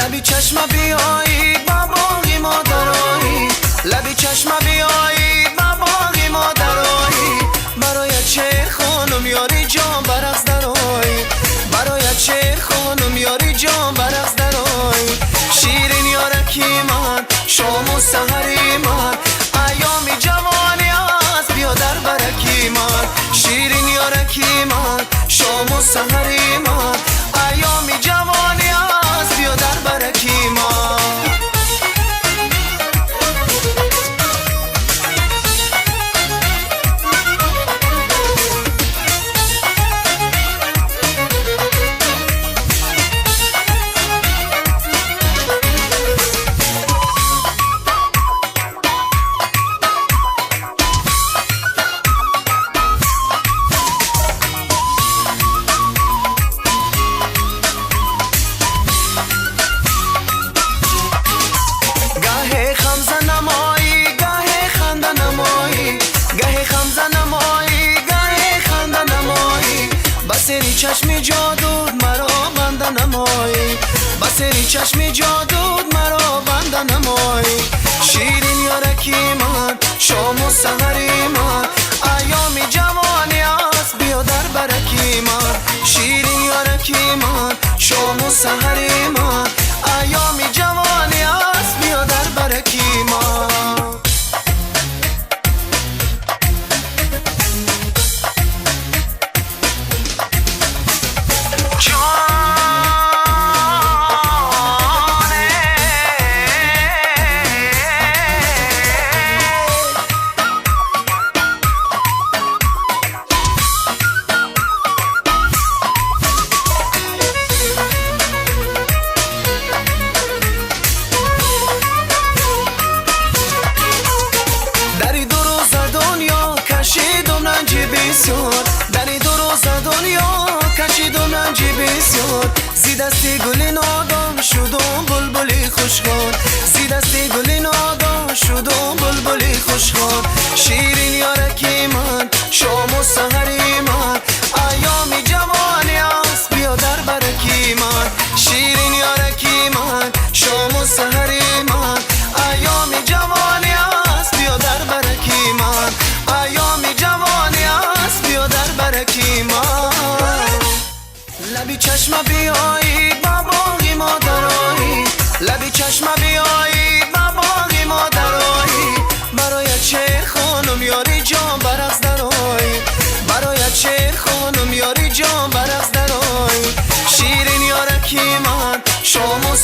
لبی چشم بیایی با باقی مادرایی، لبی چشم بیایی با باقی مادرایی، برای چه خانم یاری جان برقص درایی، برای چه خانم یاری جان برقص درایی. شیرین یارکی من شام و سحری من، ایامی جوانی است بیا در برکی من. شیرین یارکی من شام و سحری من، ایامی جوانی است بیا در برکی من. بسری چشمی جادود مرا بنده نمایی، بسری چشمی جادود مرا بنده نمایی. شیرین یارکی من شام و سحری من، ایامی جوانی است بیا در برکی من. شیرین یارکی من شام و سحری من، ایامی جوانی است بیا در برکی من. دری دو روز دنیا کشیدم رنجی بسیار، زی دستی گلی نادان شدم بلبلی خوشخوان، زی دستی گلی نادان شدم بلبلی خوشخوان. شیرین یارکی من شام و سحری من، ایامی جوانی است بیا در برکی من. شیرین یارکی من شام و سحری من، ایامی جوانی است بیا در برکی من، ایامی جوانی است بیا در برکی من. لبی چشم بیایی با باقی مادرایی، لبی چشم بیایی با باقی مادرایی، برای چه خانم یاری جان برقص درایی، برای چه خانم یاری جان برقص درایی. شیرین یارکی من شام و